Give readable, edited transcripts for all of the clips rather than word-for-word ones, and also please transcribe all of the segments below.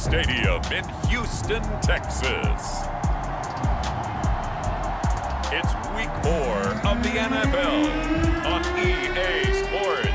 Stadium in Houston, Texas. It's week 4 of the NFL on EA Sports.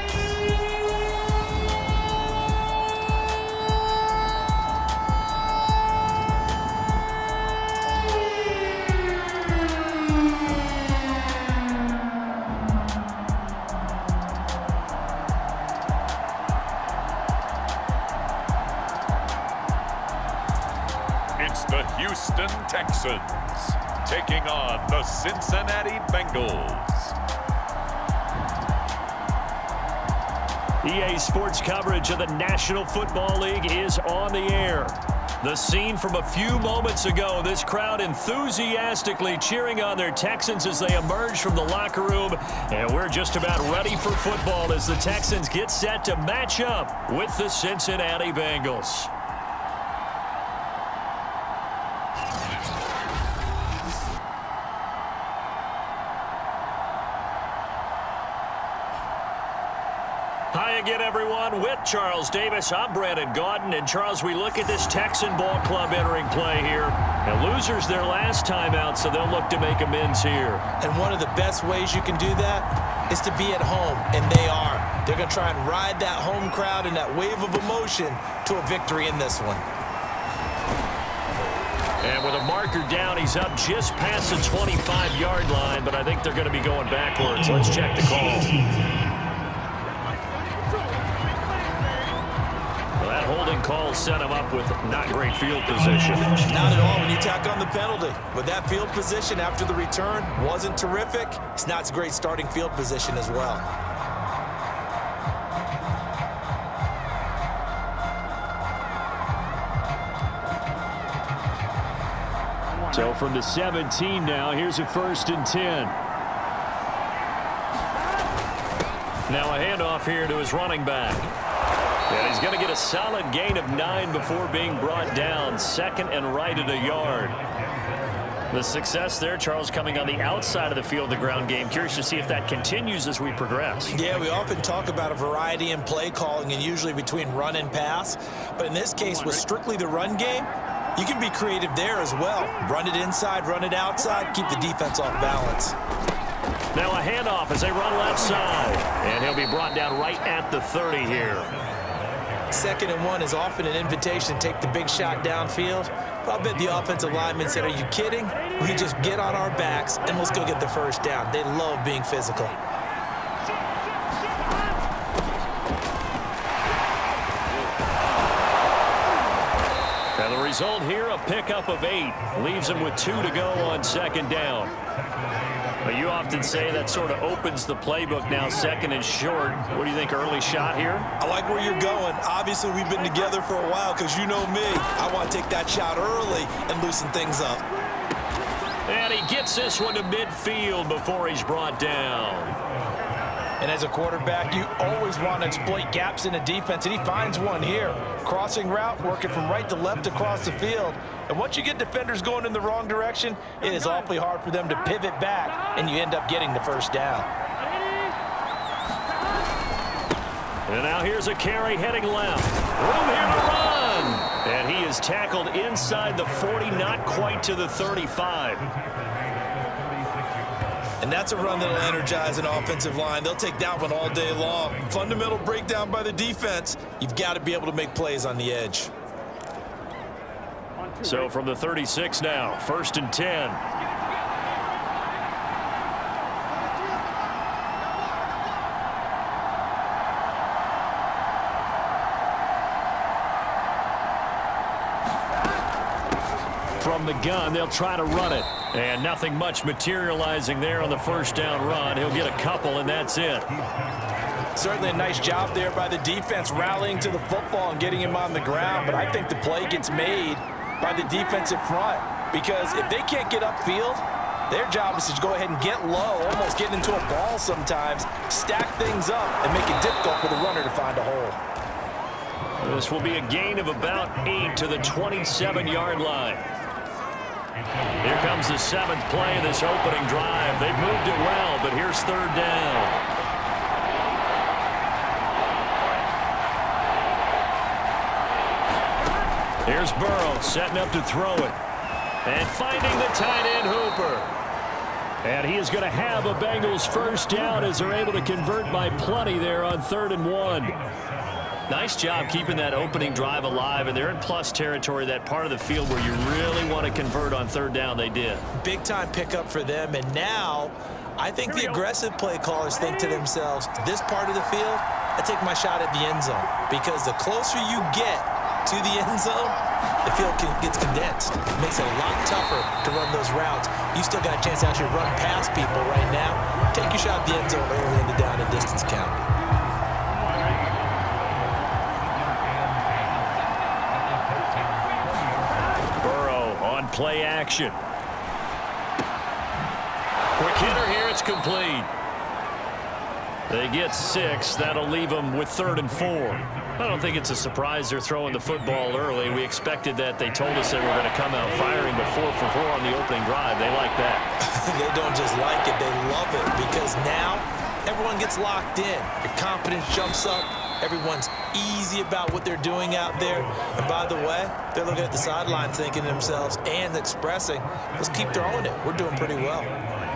It's the Houston Texans taking on the Cincinnati Bengals. EA Sports coverage of the National Football League is on the air. The scene from a few moments ago, this crowd enthusiastically cheering on their Texans as they emerge from the locker room. And we're just about ready for football as the Texans get set to match up with the Cincinnati Bengals. Hi again, everyone. With Charles Davis, I'm Brandon Gaudin. And, Charles, we look at this Texan ball club entering play here. And losers their last time out, so they'll look to make amends here. And one of the best ways you can do that is to be at home, and they are. They're going to try and ride that home crowd and that wave of emotion to a victory in this one. And with a marker down, he's up just past the 25-yard line, but I think they're going to be going backwards. Let's check the call. Holding call set him up with not great field position. Not at all when you tack on the penalty. But that field position after the return wasn't terrific. It's not a great starting field position as well. So from the 17 now, here's a 1st and 10. Now a handoff here to his running back. And he's going to get a solid gain of 9 before being brought down. 2nd and right at a yard. The success there, Charles, coming on the outside of the field, the ground game. Curious to see if that continues as we progress. Yeah, we often talk about a variety in play calling and usually between run and pass. But in this case, with strictly the run game, you can be creative there as well. Run it inside, run it outside, keep the defense off balance. Now a handoff as they run left side. And he'll be brought down right at the 30 here. 2nd and 1 is often an invitation to take the big shot downfield. But I bet the offensive lineman said, are you kidding? We just get on our backs and let's go get the first down. They love being physical. And the result here, a pickup of 8. Leaves him with 2 to go on 2nd down. But you often say that sort of opens the playbook now, 2nd and short. What do you think, early shot here? I like where you're going. Obviously, we've been together for a while because you know me. I want to take that shot early and loosen things up. And he gets this one to midfield before he's brought down. And as a quarterback, you always want to exploit gaps in the defense, and he finds one here. Crossing route, working from right to left across the field. And once you get defenders going in the wrong direction, it is awfully hard for them to pivot back, and you end up getting the first down. And now here's a carry heading left. Room here to run. And he is tackled inside the 40, not quite to the 35. And that's a run that'll energize an offensive line. They'll take that one all day long. Fundamental breakdown by the defense. You've got to be able to make plays on the edge. So from the 36 now, 1st and 10. From the gun, they'll try to run it. And nothing much materializing there on the 1st down run. He'll get a couple, and that's it. Certainly a nice job there by the defense rallying to the football and getting him on the ground. But I think the play gets made by the defensive front. Because if they can't get upfield, their job is to go ahead and get low, almost get into a ball sometimes, stack things up, and make it difficult for the runner to find a hole. This will be a gain of about 8 to the 27-yard line. Here comes the 7th play of this opening drive. They've moved it well, but here's 3rd down. Here's Burrow setting up to throw it. And finding the tight end Hooper. And he is going to have a Bengals first down as they're able to convert by plenty there on 3rd and 1. Nice job keeping that opening drive alive, and they're in plus territory, that part of the field where you really want to convert on 3rd down. They did. Big-time pickup for them, and now I think the aggressive play callers think to themselves, this part of the field, I take my shot at the end zone, because the closer you get to the end zone, the field gets condensed. It makes it a lot tougher to run those routes. You still got a chance to actually run past people right now. Take your shot at the end zone early in the down and distance count. Burrow on play action. Quick hitter here, it's complete. They get 6. That'll leave them with 3rd and 4. I don't think it's a surprise they're throwing the football early. We expected that. They told us they were going to come out firing, but 4 for 4 on the opening drive. They like that. They don't just like it, they love it, because now everyone gets locked in. Your confidence jumps up. Everyone's easy about what they're doing out there. And by the way, they're looking at the sideline thinking to themselves and expressing, let's keep throwing it. We're doing pretty well.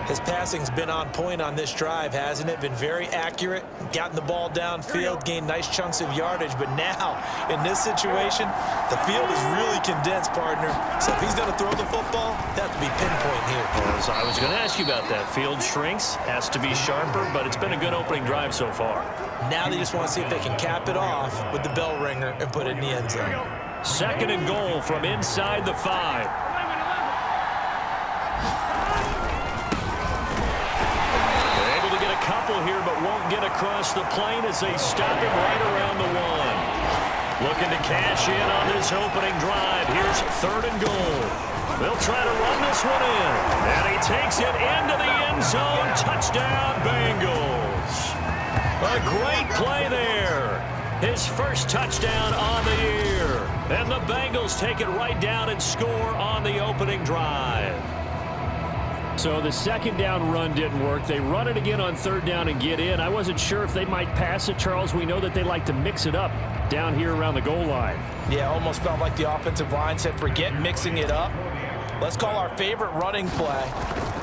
His passing's been on point on this drive, hasn't it? Been very accurate, gotten the ball downfield, gained nice chunks of yardage. But now, in this situation, the field is really condensed, partner. So if he's going to throw the football, that has to be pinpoint here. Well, I was going to ask you about that. Field shrinks, has to be sharper, but it's been a good opening drive so far. Now they just want to see if they can cap it off with the bell ringer and put it in the end zone. 2nd and goal from inside the 5. Couple here, but won't get across the plane as they stop it right around the 1. Looking to cash in on this opening drive. Here's 3rd and goal. They'll try to run this one in. And he takes it into the end zone. Touchdown, Bengals. A great play there. His first touchdown on the year. And the Bengals take it right down and score on the opening drive. So the 2nd down run didn't work. They run it again on 3rd down and get in. I wasn't sure if they might pass it, Charles. We know that they like to mix it up down here around the goal line. Yeah, almost felt like the offensive line said, forget mixing it up. Let's call our favorite running play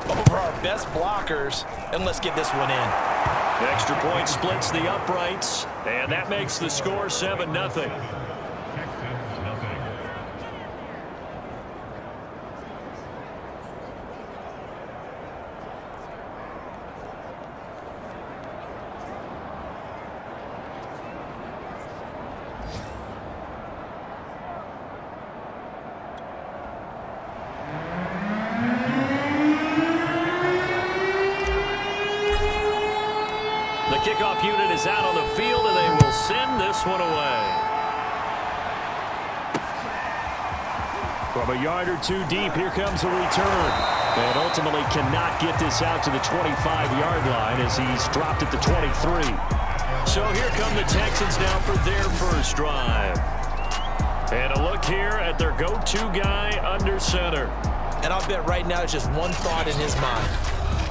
over our best blockers, and let's get this one in. Extra point splits the uprights, and that makes the score 7-0. The kickoff unit is out on the field, and they will send this one away. From a yard or two deep, here comes a return. And ultimately cannot get this out to the 25-yard line as he's dropped at the 23. So here come the Texans now for their first drive. And a look here at their go-to guy under center. And I'll bet right now it's just one thought in his mind.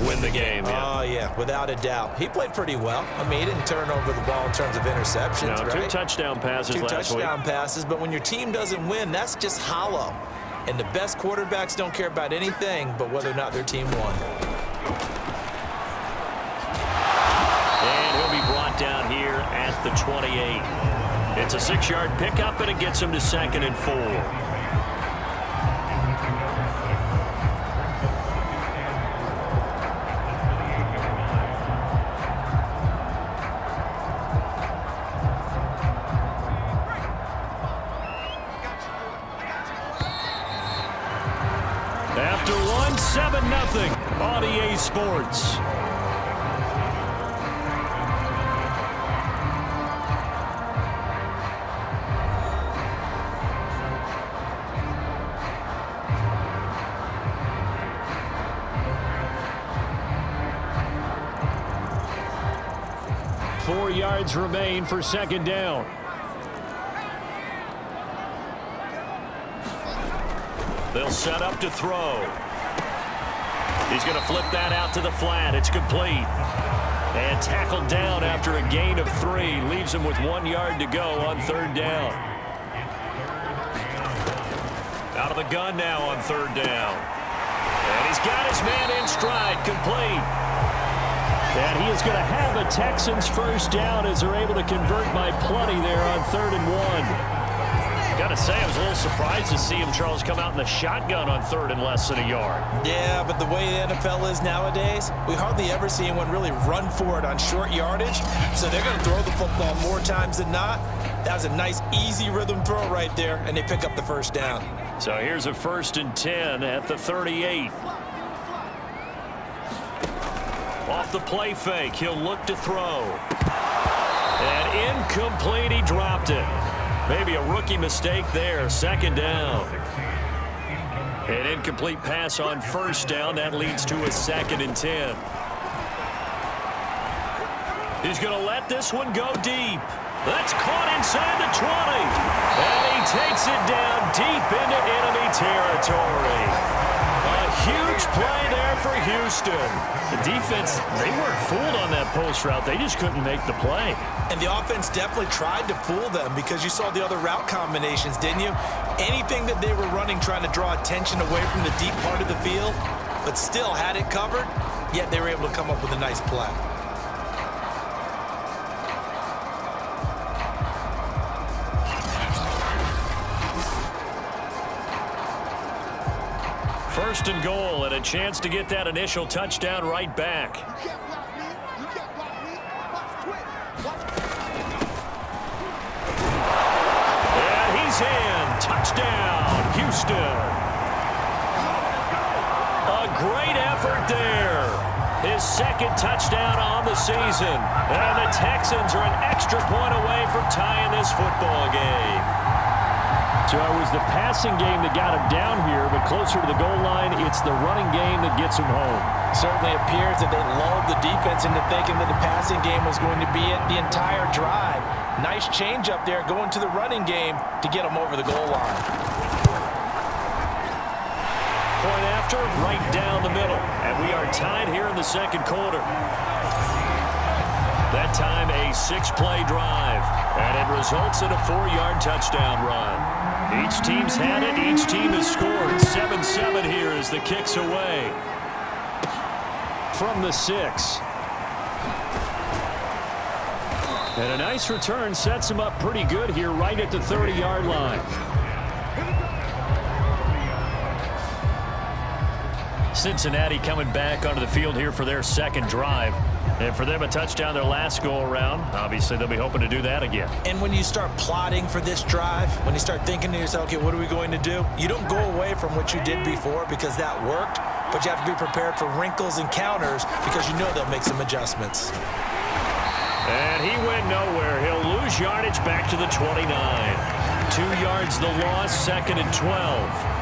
Win the game. Yeah. Oh, yeah, without a doubt. He played pretty well. I mean, he didn't turn over the ball in terms of interceptions, right? 2 touchdown passes last week. 2 touchdown passes, but when your team doesn't win, that's just hollow. And the best quarterbacks don't care about anything but whether or not their team won. And he'll be brought down here at the 28. It's a 6-yard pickup, and it gets him to 2nd and 4. After 7-0 on EA Sports. Four yards remain for 2nd down. They'll set up to throw. He's going to flip that out to the flat. It's complete. And tackled down after a gain of 3. Leaves him with 1 yard to go on 3rd down. Out of the gun now on third down. And he's got his man in stride, complete. And he is going to have the Texans first down as they're able to convert by plenty there on 3rd and 1. Got to say, I was a little surprised to see him, Charles, come out in the shotgun on 3rd and less than a yard. Yeah, but the way the NFL is nowadays, we hardly ever see anyone really run for it on short yardage. So they're going to throw the football more times than not. That was a nice, easy rhythm throw right there, and they pick up the first down. So here's a 1st and 10 at the 38. Off the play fake, he'll look to throw. And incomplete, he dropped it. Maybe a rookie mistake there. 2nd down. An incomplete pass on 1st down. That leads to a 2nd and 10. He's going to let this one go deep. That's caught inside the 20. And he takes it down deep into enemy territory. A huge play there for Houston. The defense, they weren't fooled on that post route. They just couldn't make the play. And the offense definitely tried to fool them because you saw the other route combinations, didn't you? Anything that they were running trying to draw attention away from the deep part of the field, but still had it covered, yet they were able to come up with a nice play. First and goal, and a chance to get that initial touchdown right back. And he's in. Touchdown, Houston. A great effort there. His 2nd touchdown on the season. And the Texans are an extra point away from tying this football game. So it was the passing game that got him down here, but closer to the goal line, it's the running game that gets him home. Certainly appears that they lulled the defense into thinking that the passing game was going to be it the entire drive. Nice change up there going to the running game to get him over the goal line. Point after, right down the middle. And we are tied here in the 2nd quarter. That time a 6-play drive. And it results in a 4-yard touchdown run. Each team's had it. Each team has scored. 7-7 here as the kick's away. From the 6. And a nice return sets him up pretty good here right at the 30-yard line. Cincinnati coming back onto the field here for their 2nd drive. And for them, a touchdown their last go-around. Obviously, they'll be hoping to do that again. And when you start plotting for this drive, when you start thinking to yourself, okay, what are we going to do? You don't go away from what you did before because that worked, but you have to be prepared for wrinkles and counters because you know they'll make some adjustments. And he went nowhere. He'll lose yardage back to the 29. 2 yards the loss, 2nd and 12.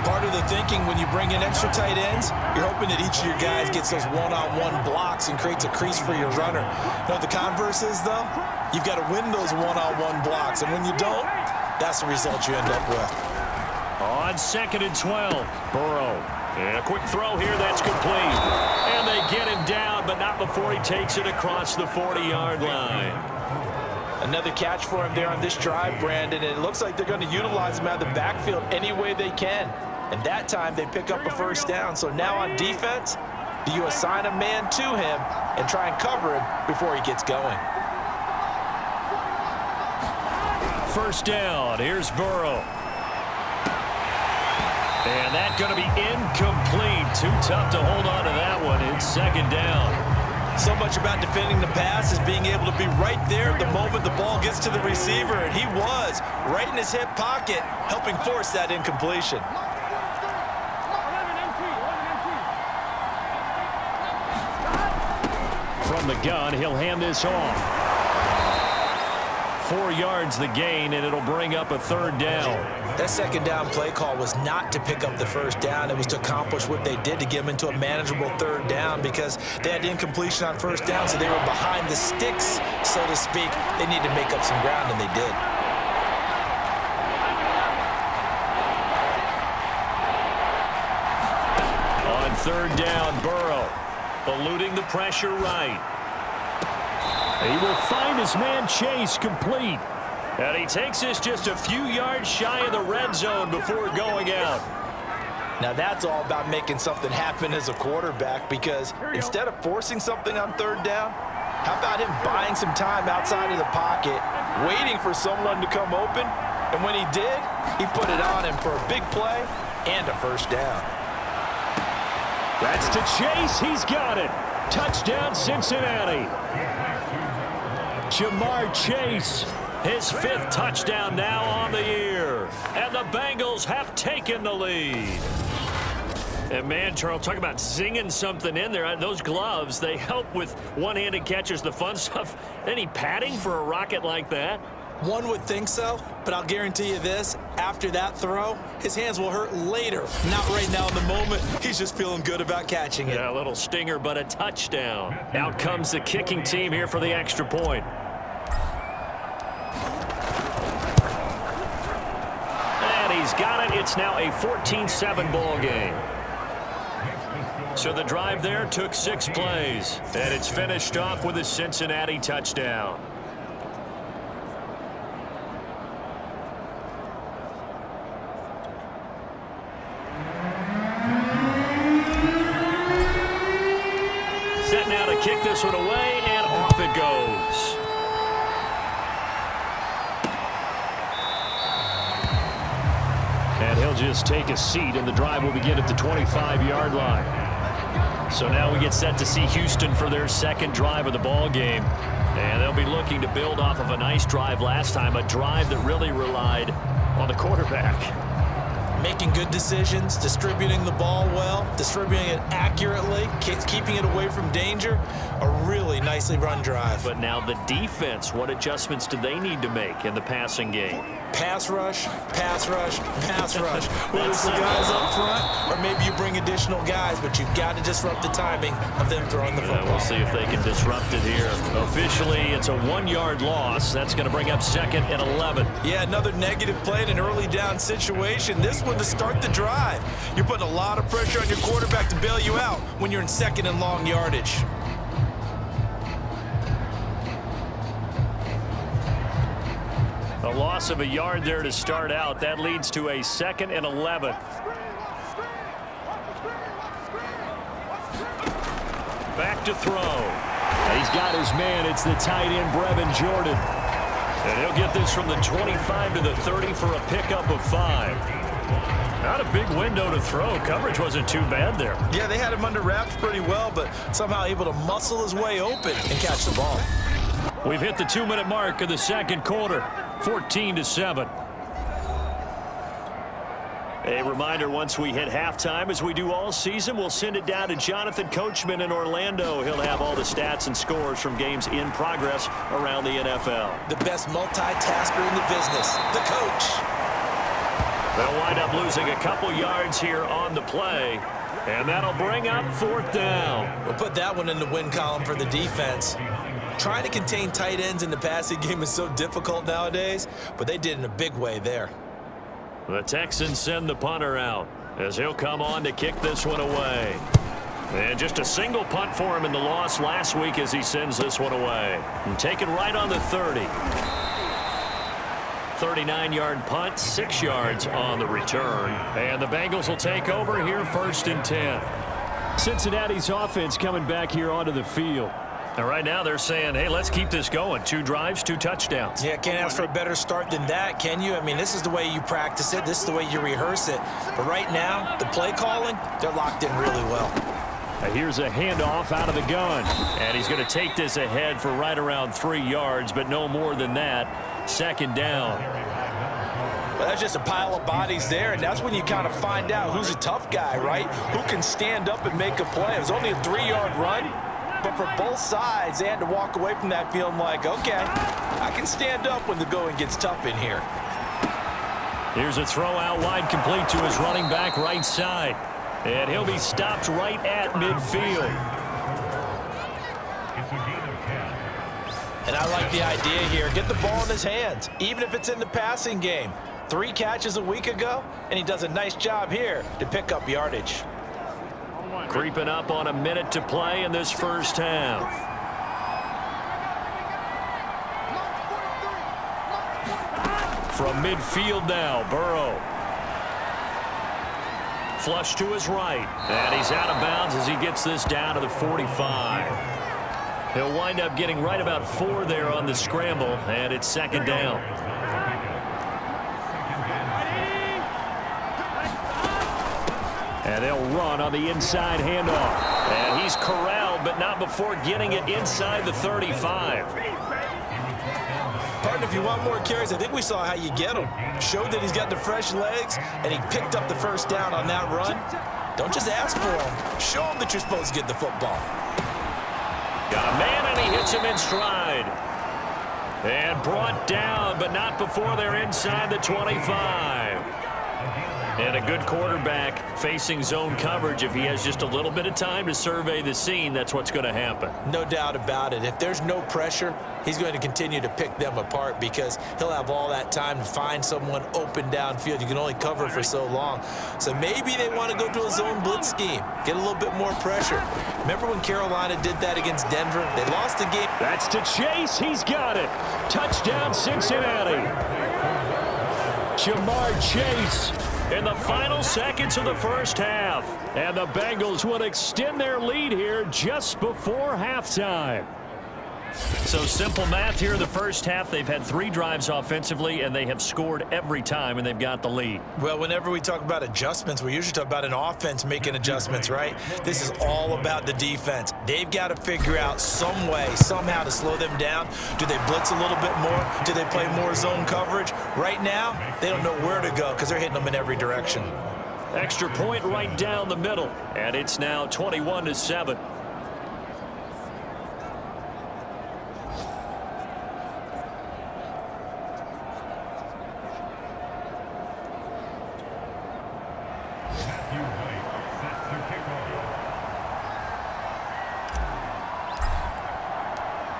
Part of the thinking when you bring in extra tight ends, you're hoping that each of your guys gets those one-on-one blocks and creates a crease for your runner. You know what the converse is, though? You've got to win those one-on-one blocks, and when you don't, that's the result you end up with. On 2nd and 12, Burrow. And a quick throw here, that's complete. And they get him down, but not before he takes it across the 40-yard line. Another catch for him there on this drive, Brandon. And it looks like they're going to utilize him out of the backfield any way they can. And that time they pick up a first down. So now on defense, do you assign a man to him and try and cover him before he gets going? First down, here's Burrow. And that's going to be incomplete. Too tough to hold on to that one. It's 2nd down. So much about defending the pass is being able to be right there the moment the ball gets to the receiver, and he was right in his hip pocket, helping force that incompletion. From the gun, he'll hand this off. 4 yards the gain, and it'll bring up a 3rd down. That 2nd down play call was not to pick up the first down. It was to accomplish what they did to get them into a manageable 3rd down because they had incompletion on first down, so they were behind the sticks, so to speak. They needed to make up some ground, and they did. On 3rd down, Burrow eluding the pressure right. He will find his man Chase complete. And he takes this just a few yards shy of the red zone before going out. Now that's all about making something happen as a quarterback, because instead of forcing something on third down, how about him buying some time outside of the pocket, waiting for someone to come open, and when he did, he put it on him for a big play and a first down. That's to Chase. He's got it. Touchdown, Cincinnati. Jamar Chase, his 5th touchdown now on the year. And the Bengals have taken the lead. And man, Charles, talk about zinging something in there. Those gloves, they help with one-handed catches, the fun stuff. Any padding for a rocket like that? One would think so, but I'll guarantee you this, after that throw, his hands will hurt later. Not right now in the moment. He's just feeling good about catching it. Yeah, a little stinger, but a touchdown. Out comes the kicking team here for the extra point. And he's got it. It's now a 14-7 ball game. So the drive there took 6 plays, and it's finished off with a Cincinnati touchdown. Set now to kick this one away, and off it goes. And he'll just take a seat, and the drive will begin at the 25-yard line. So now we get set to see Houston for their 2nd drive of the ball game. And they'll be looking to build off of a nice drive last time, a drive that really relied on the quarterback. Making good decisions, distributing the ball well, distributing it accurately, keeping it away from danger. A really nicely run drive. But now the defense, what adjustments do they need to make in the passing game? Pass rush, pass rush, pass rush. Whether it's the guys up front, or maybe you bring additional guys, but you've got to disrupt the timing of them throwing the football. We'll see if they can disrupt it here. Officially, it's a 1-yard loss. That's going to bring up 2nd and 11. Yeah, another negative play in an early down situation. This one to start the drive. You're putting a lot of pressure on your quarterback to bail you out when you're in 2nd and long yardage. A loss of a yard there to start out. That leads to a 2nd and 11. Back to throw. He's got his man. It's the tight end, Brevin Jordan. And he'll get this from the 25 to the 30 for a pickup of 5. Not a big window to throw. Coverage wasn't too bad there. Yeah, they had him under wraps pretty well, but somehow able to muscle his way open and catch the ball. We've hit the 2-minute mark of the 2nd quarter, 14-7. A reminder, once we hit halftime, as we do all season, we'll send it down to Jonathan Coachman in Orlando. He'll have all the stats and scores from games in progress around the NFL. The best multitasker in the business, the coach. They'll wind up losing a couple yards here on the play, and that'll bring up 4th down. We'll put that one in the win column for the defense. Trying to contain tight ends in the passing game is so difficult nowadays, but they did in a big way there. The Texans send the punter out as he'll come on to kick this one away. And just a single punt for him in the loss last week as he sends this one away. And taken right on the 30. 39-yard punt, 6 yards on the return. And the Bengals will take over here 1st and 10. Cincinnati's offense coming back here onto the field. And right now they're saying, hey, let's keep this going. 2 drives, 2 touchdowns. Yeah, can't ask for a better start than that, can you? I mean, this is the way you practice it. This is the way you rehearse it. But right now, the play calling, they're locked in really well. Here's a handoff out of the gun. And he's going to take this ahead for right around 3 yards, but no more than that. 2nd down. Well, that's just a pile of bodies there, and that's when you kind of find out who's a tough guy, right? Who can stand up and make a play. It was only a 3-yard run. But for both sides, they had to walk away from that feeling like, okay, I can stand up when the going gets tough in here. Here's a throw out wide, complete to his running back right side. And he'll be stopped right at midfield. And I like the idea here. Get the ball in his hands, even if it's in the passing game. 3 catches a week ago, and he does a nice job here to pick up yardage. Creeping up on a minute to play in this first half. From midfield now, Burrow. Flush to his right. And he's out of bounds as he gets this down to the 45. He'll wind up getting right about 4 there on the scramble, and it's second down. And they'll run on the inside handoff. And he's corralled, but not before getting it inside the 35. Partner, if you want more carries, I think we saw how you get him. Showed that he's got the fresh legs, and he picked up the first down on that run. Don't just ask for him. Show him that you're supposed to get the football. Got a man, and he hits him in stride. And brought down, but not before they're inside the 25. And a good quarterback facing zone coverage. If he has just a little bit of time to survey the scene, that's what's going to happen. No doubt about it. If there's no pressure, he's going to continue to pick them apart because he'll have all that time to find someone open downfield. You can only cover for so long. So maybe they want to go to a zone blitz scheme, get a little bit more pressure. Remember when Carolina did that against Denver? They lost the game. That's to Chase. He's got it. Touchdown, Cincinnati. Jamar Chase in the final seconds of the first half. And the Bengals would extend their lead here just before halftime. So simple math here in the first half. They've had 3 drives offensively, and they have scored every time, and they've got the lead. Well, whenever we talk about adjustments, we usually talk about an offense making adjustments, right? This is all about the defense. They've got to figure out some way, somehow to slow them down. Do they blitz a little bit more? Do they play more zone coverage? Right now, they don't know where to go because they're hitting them in every direction. Extra point right down the middle, and it's now 21-7.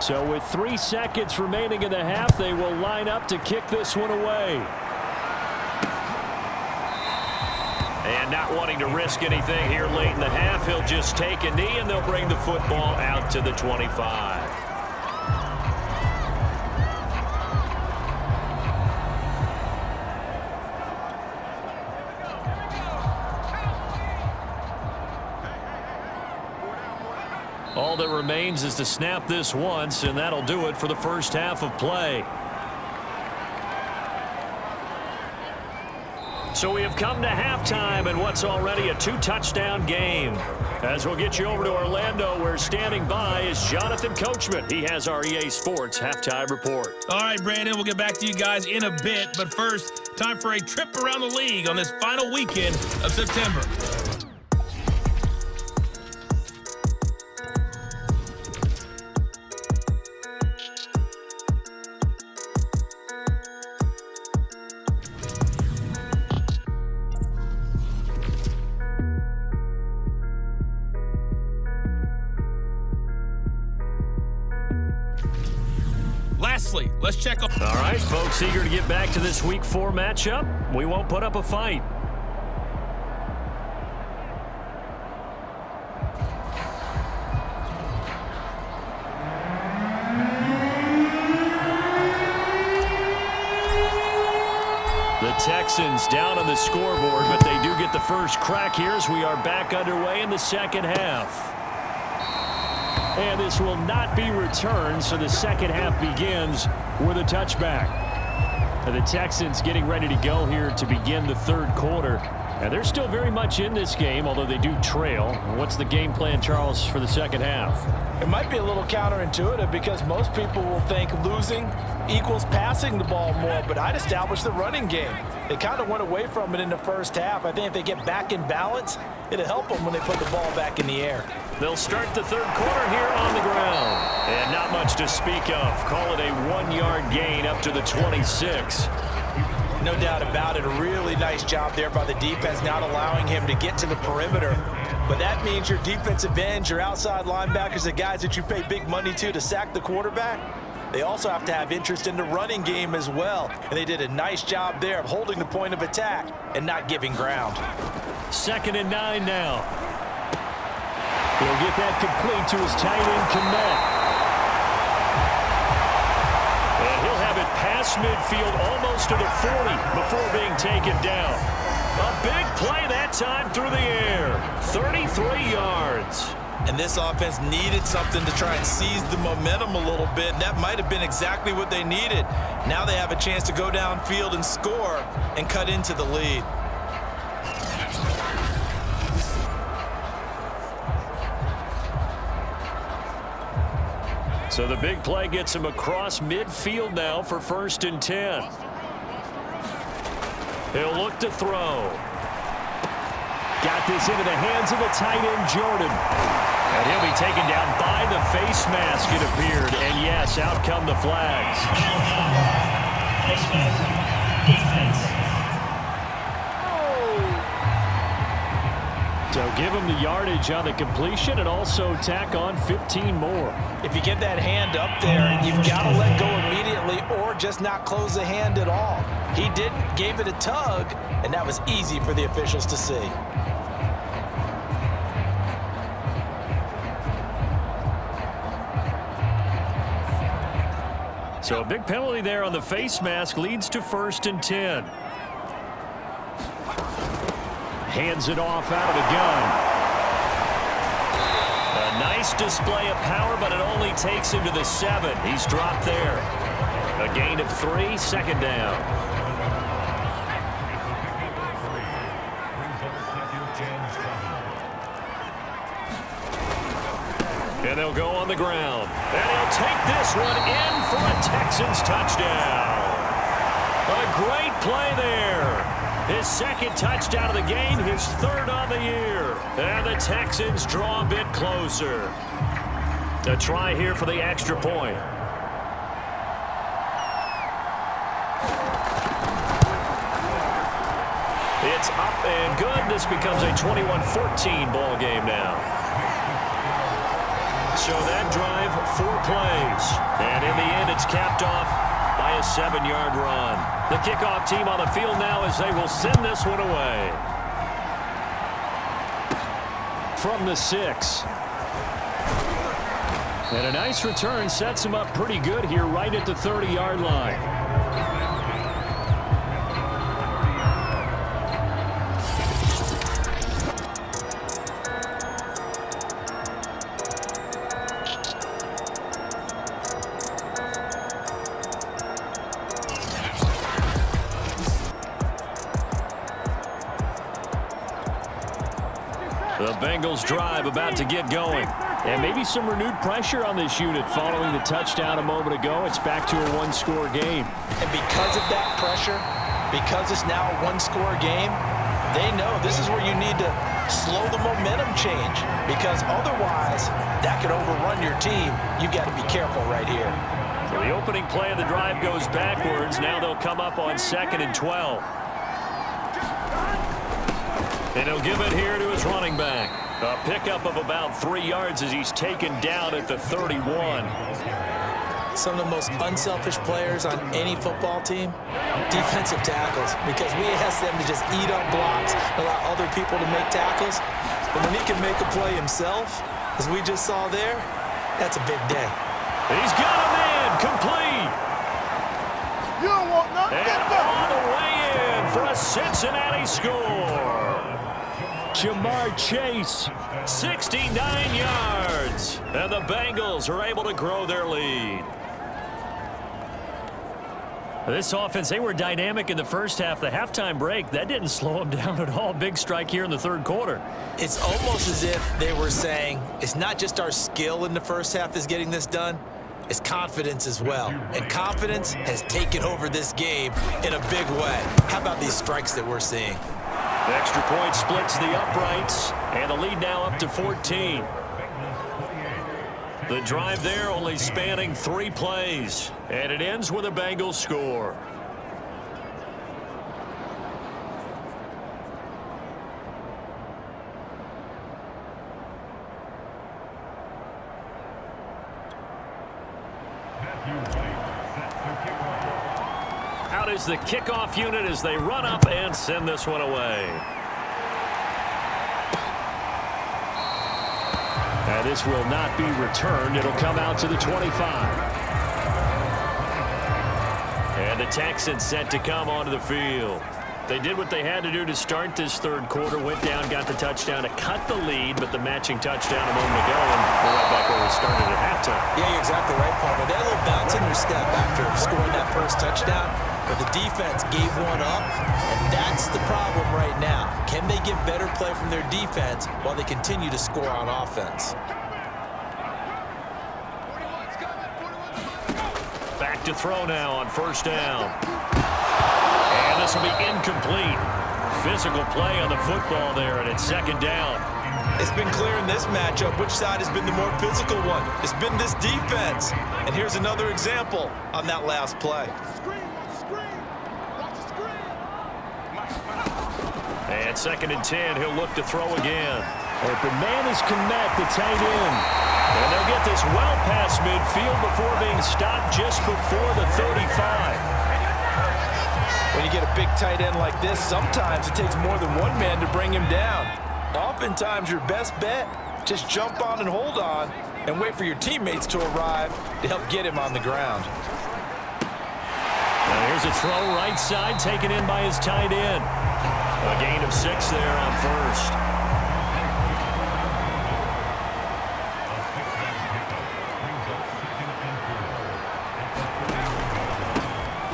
So with 3 seconds remaining in the half, they will line up to kick this one away. And not wanting to risk anything here late in the half, he'll just take a knee, and they'll bring the football out to the 25. All that remains is to snap this once, and that'll do it for the first half of play. So we have come to halftime in what's already a 2-touchdown game. As we'll get you over to Orlando, where standing by is Jonathan Coachman. He has our EA Sports halftime report. All right, Brandon, we'll get back to you guys in a bit. But first, time for a trip around the league on this final weekend of September. Lastly, let's check on... All right, folks, eager to get back to this Week 4 matchup. We won't put up a fight. The Texans down on the scoreboard, but they do get the first crack here as we are back underway in the second half. And this will not be returned, so the second half begins with a touchback. And the Texans getting ready to go here to begin the third quarter. And they're still very much in this game, although they do trail. What's the game plan, Charles, for the second half? It might be a little counterintuitive because most people will think losing equals passing the ball more, but I'd establish the running game. They kind of went away from it in the first half. I think if they get back in balance, it'll help them when they put the ball back in the air. They'll start the third quarter here on the ground. And not much to speak of. Call it a 1-yard gain up to the 26. No doubt about it. A really nice job there by the defense, not allowing him to get to the perimeter. But that means your defensive ends, your outside linebackers, the guys that you pay big money to sack the quarterback, they also have to have interest in the running game as well. And they did a nice job there of holding the point of attack and not giving ground. 2nd and 9 now. He'll get that complete to his tight end, Kmet. And he'll have it passed across midfield almost to the 40 before being taken down. A big play that time through the air. 33 yards. And this offense needed something to try and seize the momentum a little bit, and that might have been exactly what they needed. Now they have a chance to go downfield and score and cut into the lead. So the big play gets him across midfield now for 1st and 10. He'll look to throw. Got this into the hands of the tight end, Jordan. And he'll be taken down by the face mask, it appeared. And yes, out come the flags. Face mask. Defense. So give him the yardage on the completion and also tack on 15 more. If you get that hand up there, you've got to let go immediately or just not close the hand at all. He didn't, gave it a tug, and that was easy for the officials to see. So a big penalty there on the face mask leads to 1st and 10. Hands it off out of the gun. A nice display of power, but it only takes him to the 7. He's dropped there. A gain of 3, 2nd down. And they'll go on the ground. And he'll take this one in for a Texans touchdown. A great play there. His 2nd touchdown of the game, his 3rd on the year. And the Texans draw a bit closer. A try here for the extra point. It's up and good. This becomes a 21-14 ball game now. So that drive, 4 plays. And in the end, it's capped off by a 7-yard run. The kickoff team on the field now as they will send this one away. From the 6. And a nice return sets him up pretty good here right at the 30-yard line. The Bengals drive about to get going. And maybe some renewed pressure on this unit following the touchdown a moment ago. It's back to a 1-score game. And because of that pressure, because it's now a 1-score game, they know this is where you need to slow the momentum change. Because otherwise, that could overrun your team. You've got to be careful right here. So the opening play of the drive goes backwards. Now they'll come up on 2nd and 12. And he'll give it here to his running back. A pickup of about 3 yards as he's taken down at the 31. Some of the most unselfish players on any football team, defensive tackles, because we ask them to just eat up blocks, allow other people to make tackles. But when he can make a play himself, as we just saw there, that's a big day. He's got a man complete. You don't want nothing. And all the way in for a Cincinnati score. Jamar Chase, 69 yards. And the Bengals are able to grow their lead. This offense, they were dynamic in the first half. The halftime break, that didn't slow them down at all. Big strike here in the 3rd quarter. It's almost as if they were saying, it's not just our skill in the first half that's getting this done, it's confidence as well. And confidence has taken over this game in a big way. How about these strikes that we're seeing? The extra point splits the uprights, and the lead now up to 14. The drive there only spanning 3 plays, and it ends with a Bengals score. Out is the kickoff unit as they run up and send this one away. And this will not be returned. It'll come out to the 25. And Texans set to come onto the field. They did what they had to do to start this third quarter, went down, got the touchdown to cut the lead, but the matching touchdown a moment ago, and we're right back where we started at halftime. Yeah, you're exactly right, partner. They had a little bounce in their step after scoring that first touchdown, but the defense gave one up, and that's the problem right now. Can they get better play from their defense while they continue to score on offense? Back to throw now on first down. And this will be incomplete. Physical play on the football there, and it's second down. It's been clear in this matchup which side has been the more physical one. It's been this defense. And here's another example on that last play. And second and 10, he'll look to throw again. Open man is Connect, the tight end. And they'll get this well past midfield before being stopped just before the 35. When you get a big tight end like this, sometimes it takes more than one man to bring him down. Oftentimes, your best bet, just jump on and hold on and wait for your teammates to arrive to help get him on the ground. Now here's a throw right side taken in by his tight end. A gain of 6 there on first.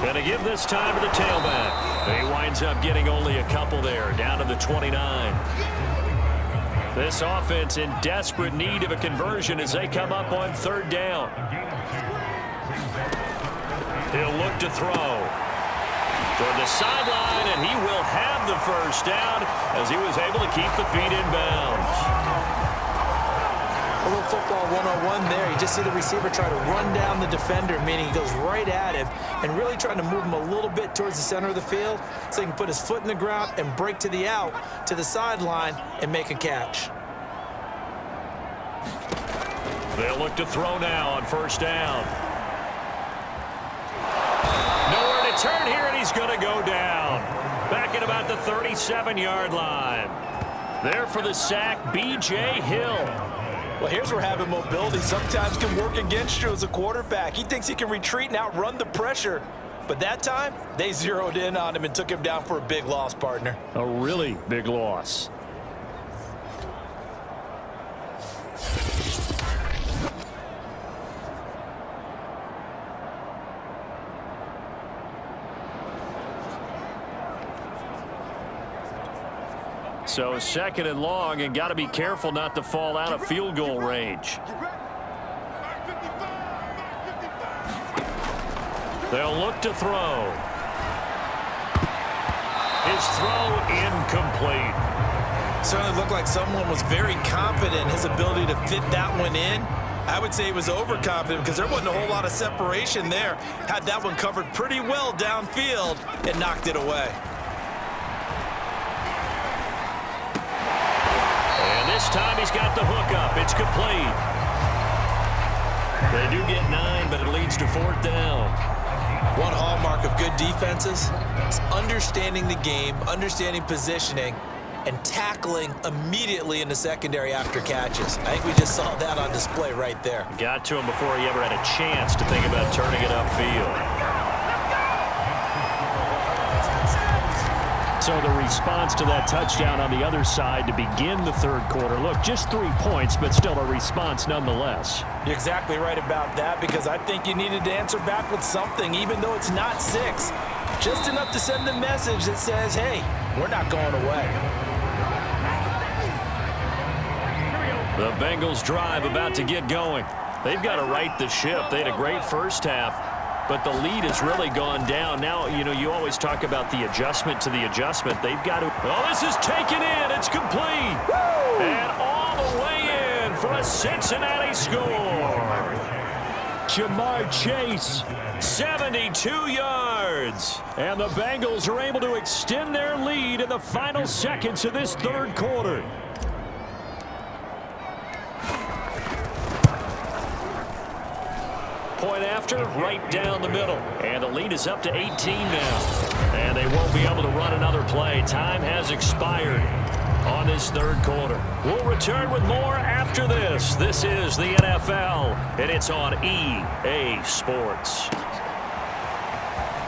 Going to give this time to the tailback. He winds up getting only a couple there, down to the 29. This offense in desperate need of a conversion as they come up on third down. He'll look to throw. Toward the sideline, and he will have the first down as he was able to keep the feet in bounds. A little football 101 there. You just see the receiver try to run down the defender, meaning he goes right at him and really trying to move him a little bit towards the center of the field so he can put his foot in the ground and break to the out, to the sideline, and make a catch. They'll look to throw now on first down. Nowhere to turn here, and he's going to go down. Back at about the 37-yard line. There for the sack, B.J. Hill. Well, here's where having mobility sometimes can work against you as a quarterback. He thinks he can retreat and outrun the pressure. But that time, they zeroed in on him and took him down for a big loss, partner. A really big loss. So second and long, and got to be careful not to fall out of field goal range. They'll look to throw. His throw incomplete. Certainly looked like someone was very confident in his ability to fit that one in. I would say he was overconfident because there wasn't a whole lot of separation there. Had that one covered pretty well downfield and knocked it away. This time he's got the hook up. It's complete. They do get 9, but it leads to fourth down. One hallmark of good defenses is understanding the game, understanding positioning, and tackling immediately in the secondary after catches. I think we just saw that on display right there. Got to him before he ever had a chance to think about turning it upfield. So the response to that touchdown on the other side to begin the third quarter. Look, just 3 points, but still a response nonetheless. You're exactly right about that because I think you needed to answer back with something, even though it's not 6. Just enough to send the message that says, hey, we're not going away. The Bengals drive about to get going. They've got to right the ship. They had a great first half, but the lead has really gone down. Now, you know, you always talk about the adjustment to the adjustment. They've got to... Oh, this is taken in. It's complete. Woo! And all the way in for a Cincinnati score. Jamar Chase, 72 yards. And the Bengals are able to extend their lead in the final seconds of this third quarter. Point after, right down the middle. And the lead is up to 18 now. And they won't be able to run another play. Time has expired on this third quarter. We'll return with more after this. This is the NFL, and it's on EA Sports.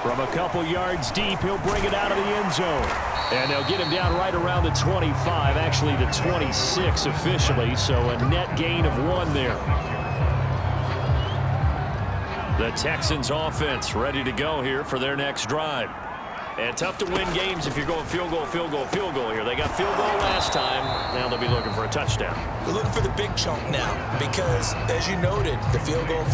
From a couple yards deep, he'll bring it out of the end zone. And they'll get him down right around the 25, actually the 26 officially, so a net gain of 1 there. The Texans offense ready to go here for their next drive. And tough to win games if you're going field goal, field goal, field goal here. They got field goal last time. Now they'll be looking for a touchdown. We're looking for the big chunk now because, as you noted, the field goal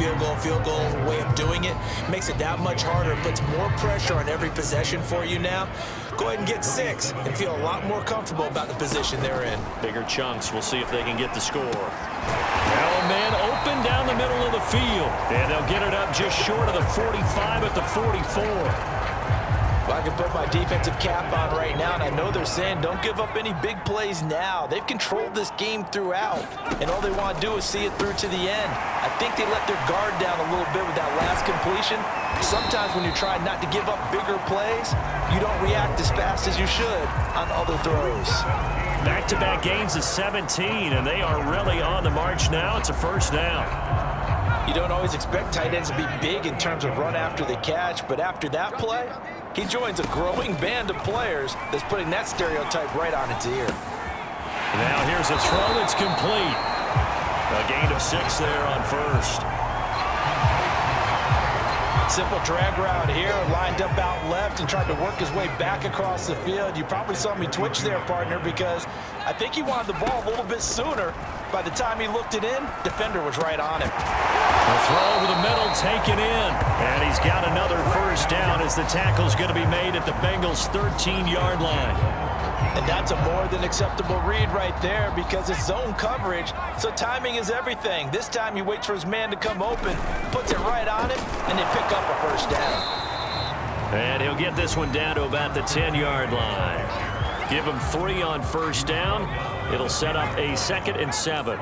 way of doing it makes it that much harder, puts more pressure on every possession for you now. Go ahead and get 6 and feel a lot more comfortable about the position they're in. Bigger chunks. We'll see if they can get the score. Now a man open down the middle of the field. And they'll get it up just short of the 45 at the 44. Well, I can put my defensive cap on right now, and I know they're saying don't give up any big plays now. They've controlled this game throughout, and all they want to do is see it through to the end. I think they let their guard down a little bit with that last completion. Sometimes when you try not to give up bigger plays, you don't react as fast as you should on other throws. Back-to-back gains of 17, and they are really on the march now. It's a first down. You don't always expect tight ends to be big in terms of run after the catch, but after that play, he joins a growing band of players that's putting that stereotype right on its ear. Now here's a throw that's complete. A gain of 6 there on first. Simple drag route here, lined up out left and tried to work his way back across the field. You probably saw me twitch there, partner, because I think he wanted the ball a little bit sooner. By the time he looked it in, defender was right on him. A throw over the middle, taken in. And he's got another first down as the tackle's going to be made at the Bengals' 13-yard line. And that's a more than acceptable read right there because it's zone coverage, so timing is everything. This time he waits for his man to come open, puts it right on him, and they pick up a first down. And he'll get this one down to about the 10-yard line. Give him 3 on first down. It'll set up a 2nd and 7.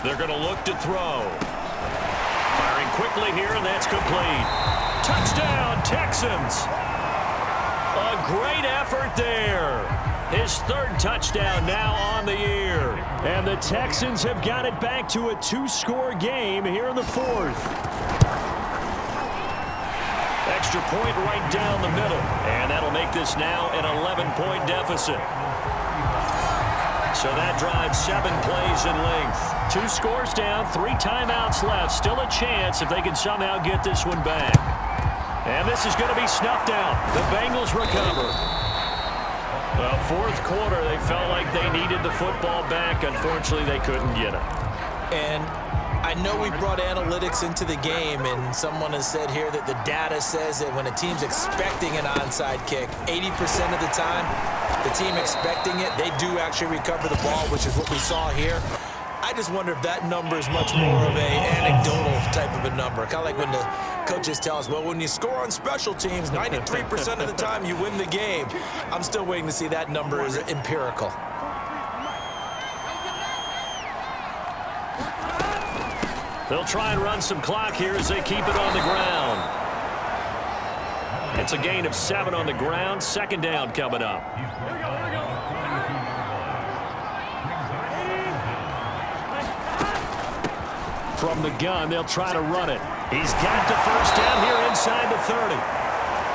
They're going to look to throw. Firing quickly here, and that's complete. Touchdown, Texans. A great effort there. His 3rd touchdown now on the year. And the Texans have got it back to a 2-score game here in the 4th. Extra point right down the middle. And that'll make this now an 11-point deficit. So that drives 7 plays in length. 2 scores down, 3 timeouts left. Still a chance if they can somehow get this one back. And this is going to be snuffed out. The Bengals recover. The 4th quarter, they felt like they needed the football back. Unfortunately, they couldn't get it. And I know we brought analytics into the game, and someone has said here that the data says that when a team's expecting an onside kick, 80% of the time, the team expecting it, they do actually recover the ball, which is what we saw here. I just wonder if that number is much more of a anecdotal type of a number. Kind of like when the coaches tell us, well, when you score on special teams, 93% of the time you win the game. I'm still waiting to see that number is empirical. They'll try and run some clock here as they keep it on the ground. It's a gain of 7 on the ground. 2nd down coming up. From the gun, they'll try to run it. He's got the first down here inside the 30.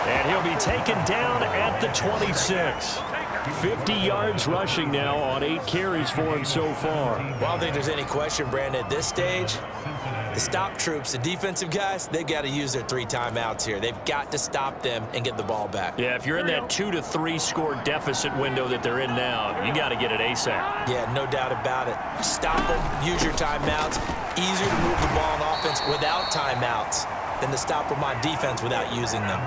And he'll be taken down at the 26. 50 yards rushing now on 8 carries for him so far. Well, I don't think there's any question, Brandon, at this stage, the stop troops, the defensive guys, they've got to use their 3 timeouts here. They've got to stop them and get the ball back. Yeah, if you're in that 2 to 3 score deficit window that they're in now, you got to get it ASAP. Yeah, no doubt about it. Stop them, use your timeouts. Easier to move the ball on offense without timeouts than to stop them on defense without using them.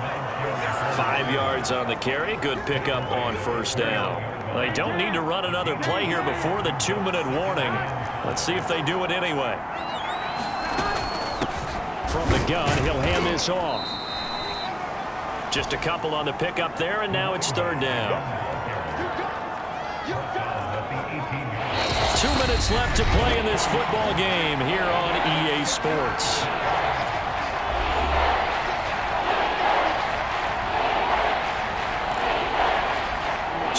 5 yards on the carry. Good pickup on first down. They don't need to run another play here before the 2-minute warning. Let's see if they do it anyway. From the gun, he'll hand this off. Just a couple on the pickup there, and now it's 3rd down. 2 minutes left to play in this football game here on EA Sports.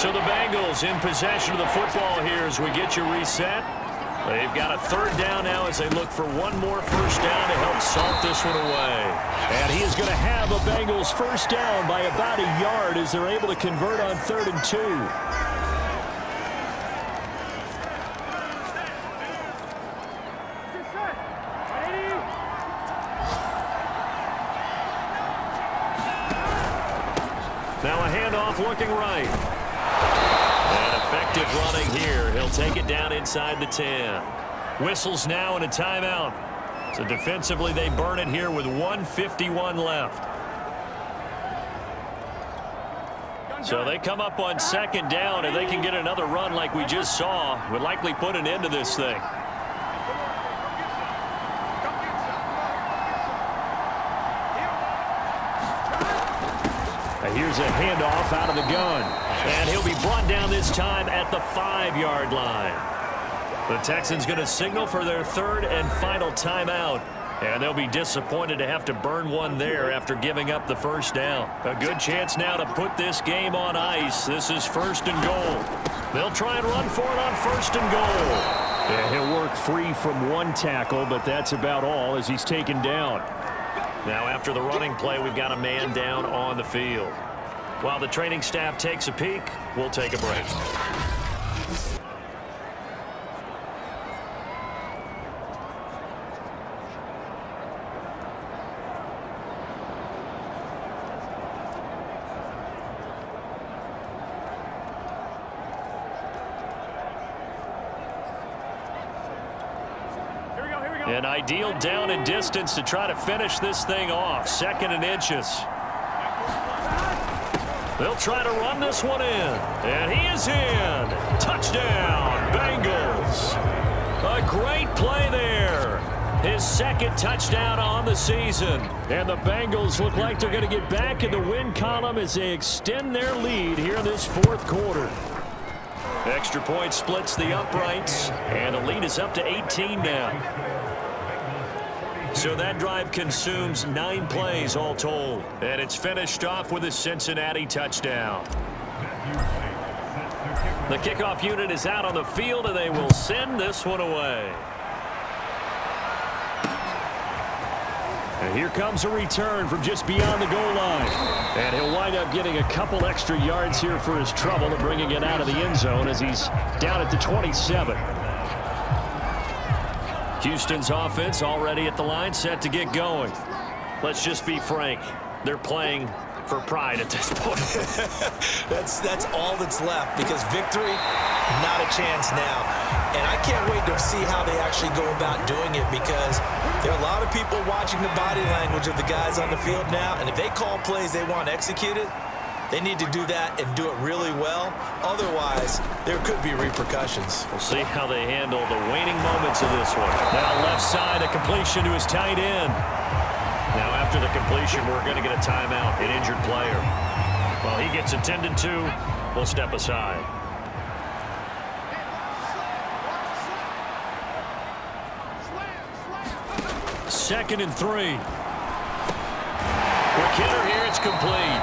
So the Bengals in possession of the football here as we get you reset. They've got a third down now as they look for one more first down to help salt this one away. And he is going to have a Bengals first down by about a yard as they're able to convert on 3rd and 2. Now a handoff looking right. And effective running here. He'll take it down inside the 10. Whistles now and a timeout. So defensively they burn it here with 1:51 left. So they come up on 2nd down, and they can get another run like we just saw. Would likely put an end to this thing. Here's a handoff out of the gun. And he'll be brought down this time at the 5-yard line. The Texans going to signal for their 3rd and final timeout. And they'll be disappointed to have to burn one there after giving up the first down. A good chance now to put this game on ice. This is 1st and goal. They'll try and run for it on 1st and goal. Yeah, he'll work free from one tackle, but that's about all as he's taken down. Now after the running play, we've got a man down on the field. While the training staff takes a peek, we'll take a break. An ideal down and distance to try to finish this thing off. 2nd and inches. They'll try to run this one in. And he is in. Touchdown, Bengals. A great play there. His 2nd touchdown on the season. And the Bengals look like they're going to get back in the win column as they extend their lead here in this 4th quarter. Extra point splits the uprights. And the lead is up to 18 now. So that drive consumes 9 plays all told. And it's finished off with a Cincinnati touchdown. The kickoff unit is out on the field, and they will send this one away. And here comes a return from just beyond the goal line. And he'll wind up getting a couple extra yards here for his trouble and bringing it out of the end zone as he's down at the 27. Houston's offense already at the line, set to get going. Let's just be frank. They're playing for pride at this point. That's all that's left, because victory, not a chance now. And I can't wait to see how they actually go about doing it, because there are a lot of people watching the body language of the guys on the field now, and if they call plays they want executed, they need to do that and do it really well. Otherwise, there could be repercussions. We'll see how they handle the waning moments of this one. Now left side, a completion to his tight end. Now after the completion, we're going to get a timeout, an injured player. While he gets attended to, we'll step aside. Second and 3. Quick hitter here, it's complete.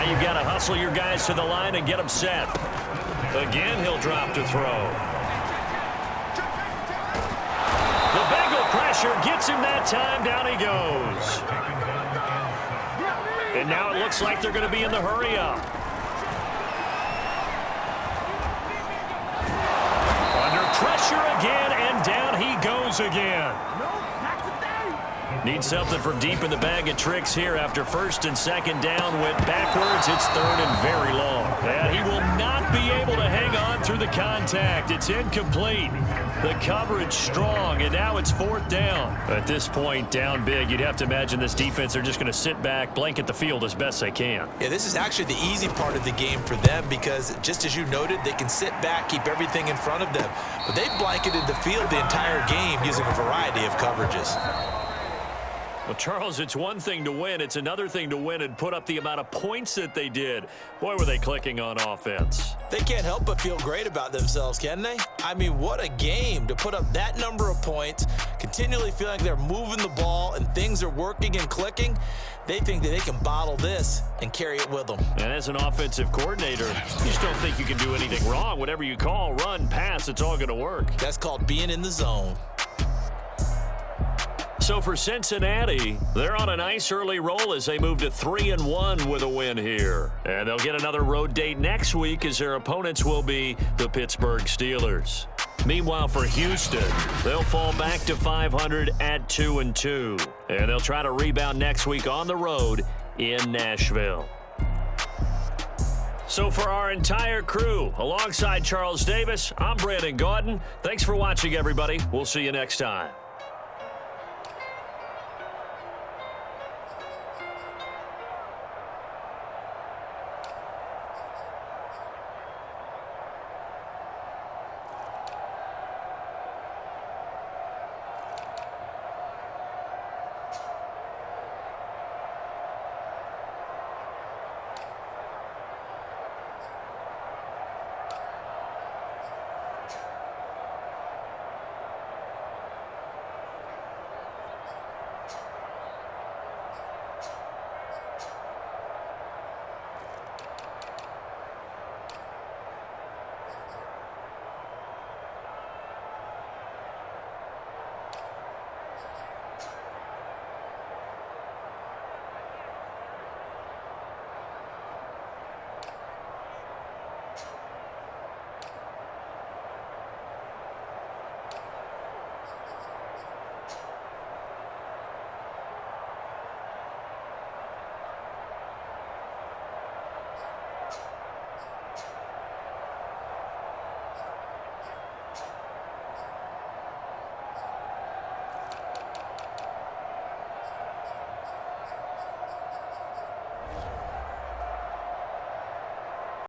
You've got to hustle your guys to the line and get them set. Again, he'll drop to throw. The Bengal pressure gets him that time. Down he goes. And now it looks like they're going to be in the hurry up. Under pressure again, and down he goes again. Need something from deep in the bag of tricks here after 1st and 2nd down. Went backwards. It's 3rd and very long. And he will not be able to hang on through the contact. It's incomplete. The coverage strong, and now it's 4th down. At this point, down big, you'd have to imagine this defense, they're just going to sit back, blanket the field as best they can. Yeah, this is actually the easy part of the game for them, because just as you noted, they can sit back, keep everything in front of them. But they've blanketed the field the entire game using a variety of coverages. Well, Charles, it's one thing to win. It's another thing to win and put up the amount of points that they did. Boy, were they clicking on offense. They can't help but feel great about themselves, can they? I mean, what a game to put up that number of points, continually feeling like they're moving the ball and things are working and clicking. They think that they can bottle this and carry it with them. And as an offensive coordinator, you just don't think you can do anything wrong. Whatever you call, run, pass, it's all going to work. That's called being in the zone. So for Cincinnati, they're on a nice early roll as they move to 3-1 with a win here. And they'll get another road date next week as their opponents will be the Pittsburgh Steelers. Meanwhile, for Houston, they'll fall back to 500 at 2-2. And they'll try to rebound next week on the road in Nashville. So for our entire crew, alongside Charles Davis, I'm Brandon Gaudin. Thanks for watching, everybody. We'll see you next time.